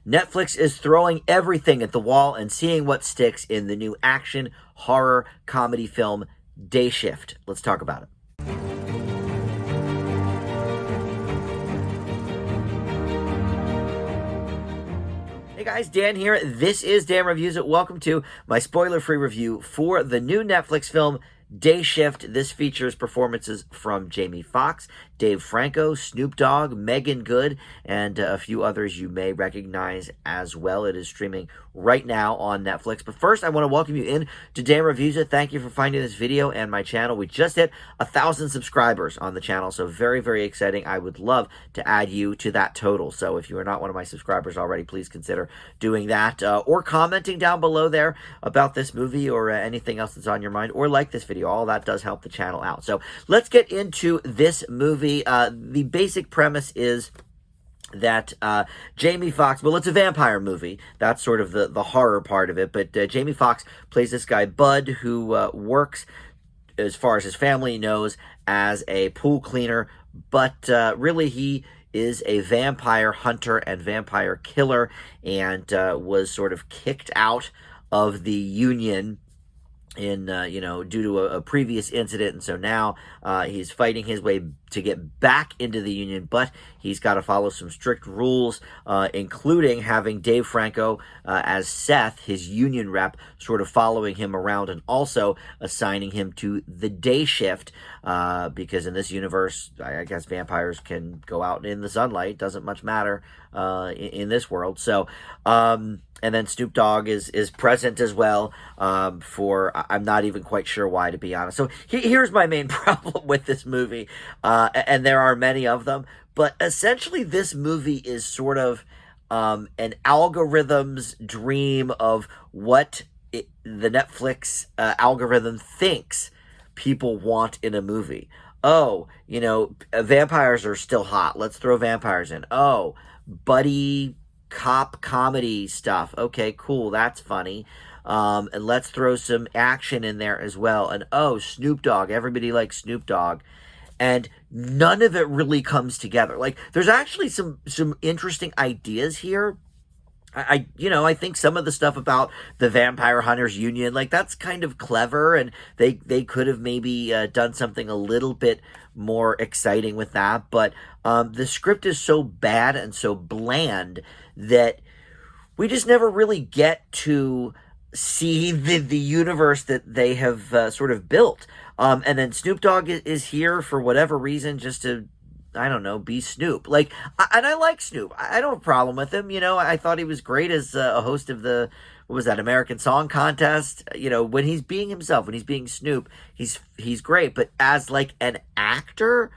Netflix is throwing everything at the wall and seeing what sticks in the new action horror comedy film Day Shift. Let's talk about it. Hey guys, Dan here. This is Dan Reviews It. Welcome to my spoiler-free review for the new Netflix film Day Shift. This features performances from Jamie Foxx, Dave Franco, Snoop Dogg, Megan Good, and a few others you may recognize as well. It is streaming right now on Netflix. But first, I want to welcome you in to Dan Reviews It. Thank you for finding this video and my channel. We just hit 1,000 subscribers on the channel, so very, very exciting. I would love to add you to that total. So if you are not one of my subscribers already, please consider doing that or commenting down below there about this movie or anything else that's on your mind, or like this video. All that does help the channel out. So let's get into this movie. The basic premise is that Jamie Foxx, well, it's a vampire movie. That's sort of the horror part of it. But Jamie Foxx plays this guy, Bud, who works, as far as his family knows, as a pool cleaner. But really, he is a vampire hunter and vampire killer, and was sort of kicked out of the union in due to a previous incident, and so now he's fighting his way to get back into the union, but he's got to follow some strict rules, including having Dave Franco as Seth, his union rep, sort of following him around and also assigning him to the day shift, because in this universe, I guess vampires can go out in the sunlight. Doesn't much matter in this world. So and then Snoop Dogg is present as well, for I'm not even quite sure why, to be honest. So here's my main problem with this movie, and there are many of them, but essentially this movie is sort of an algorithm's dream of what the Netflix algorithm thinks people want in a movie. Oh, vampires are still hot. Let's throw vampires in. Oh, buddy cop comedy stuff. Okay, cool. That's funny. And let's throw some action in there as well. And oh, Snoop Dogg. Everybody likes Snoop Dogg. And none of it really comes together. Like, there's actually some interesting ideas here. I think some of the stuff about the Vampire Hunters Union, like, that's kind of clever, and they could have maybe done something a little bit more exciting with that. But the script is so bad and so bland that we just never really get to see the universe that they have sort of built. And then Snoop Dogg is here for whatever reason, just to, I don't know, be Snoop. Like, and I like Snoop. I don't have a problem with him. I thought he was great as a host of the, what was that, American Song Contest. When he's being himself, when he's being Snoop, he's great. But as like an actor,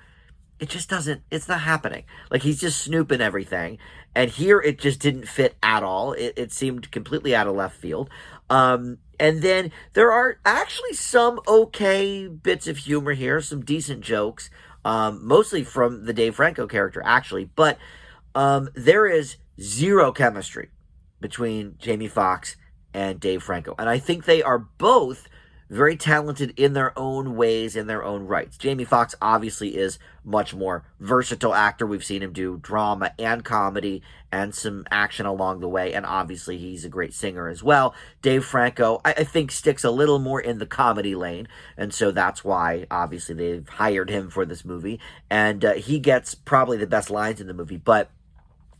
it just doesn't, it's not happening. Like, he's just Snoop and everything. And here it just didn't fit at all. It seemed completely out of left field. And then there are actually some okay bits of humor here, some decent jokes. Mostly from the Dave Franco character, actually. But there is zero chemistry between Jamie Foxx and Dave Franco. And I think they are both very talented in their own ways, in their own rights. Jamie Foxx obviously is much more versatile actor. We've seen him do drama and comedy and some action along the way. And obviously he's a great singer as well. Dave Franco, I think, sticks a little more in the comedy lane. And so that's why, obviously, they've hired him for this movie. And he gets probably the best lines in the movie. But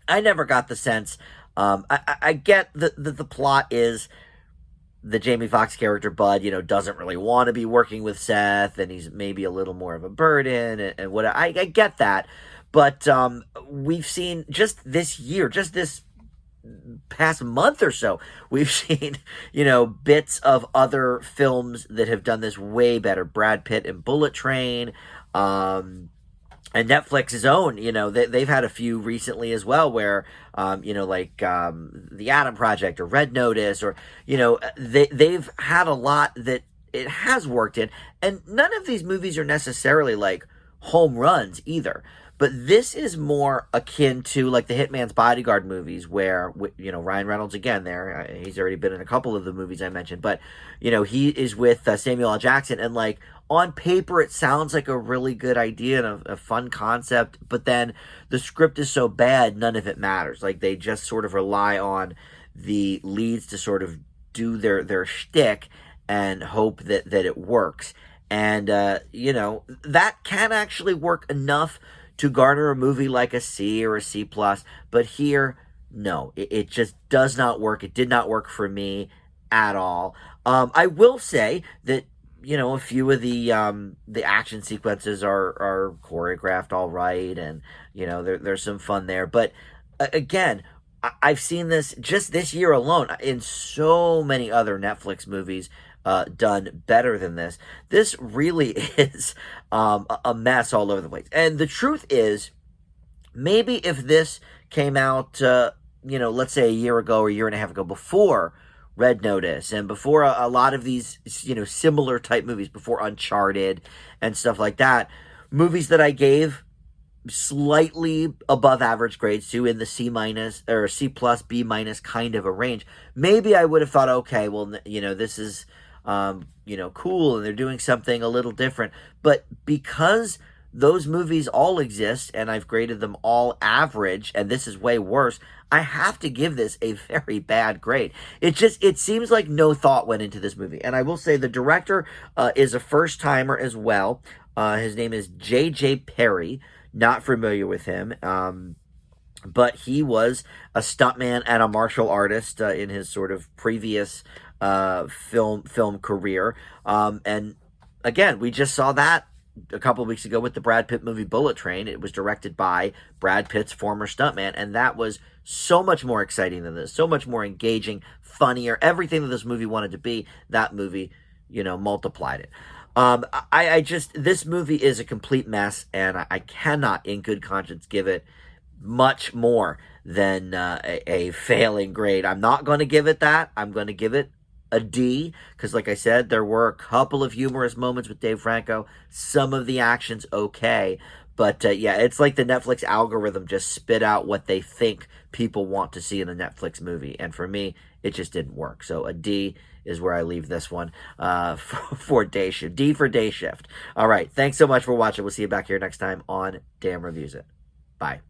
I never got the sense. I get that the plot is the Jamie Foxx character, Bud, doesn't really want to be working with Seth, and he's maybe a little more of a burden, and what I get that. But we've seen just this year, just this past month or so, we've seen, bits of other films that have done this way better. Brad Pitt and Bullet Train, and Netflix's own, they've had a few recently as well where, like The Adam Project or Red Notice, or, they've had a lot that it has worked in. And none of these movies are necessarily like home runs either. But this is more akin to like the Hitman's Bodyguard movies, where Ryan Reynolds again. He's already been in a couple of the movies I mentioned, but he is with Samuel L. Jackson, and like on paper it sounds like a really good idea and a fun concept, but then the script is so bad none of it matters. Like they just sort of rely on the leads to sort of do their shtick and hope that it works. And that can actually work enough to garner a movie like a C or a C plus, but here, no, it just does not work. It did not work for me at all. I will say that a few of the action sequences are choreographed all right, and there's some fun there. But again, I've seen this just this year alone in so many other Netflix movies done better than this. This really is a mess all over the place. And the truth is, maybe if this came out, let's say a year ago or a year and a half ago, before Red Notice and before a lot of these, similar type movies, before Uncharted and stuff like that, movies that I gave slightly above average grades to, in the C minus or C plus B minus kind of a range, maybe I would have thought, okay, well, this is cool and they're doing something a little different. But because those movies all exist and I've graded them all average, and this is way worse, I have to give this a very bad grade. It seems like no thought went into this movie. And I will say the director is a first timer as well. His name is J.J. Perry. Not familiar with him. But he was a stuntman and a martial artist in his sort of previous film career. And again, we just saw that a couple of weeks ago with the Brad Pitt movie Bullet Train. It was directed by Brad Pitt's former stuntman, and that was so much more exciting than this, so much more engaging, funnier, everything that this movie wanted to be. That movie, multiplied it. This movie is a complete mess, and I cannot in good conscience give it much more than a failing grade. I'm not going to give it that. I'm going to give it a D, because like I said, there were a couple of humorous moments with Dave Franco. Some of the action's okay, but yeah, it's like the Netflix algorithm just spit out what they think people want to see in a Netflix movie, and for me, it just didn't work. So a D is where I leave this one for Day Shift. D for Day Shift. All right, thanks so much for watching. We'll see you back here next time on Damn Reviews It. Bye.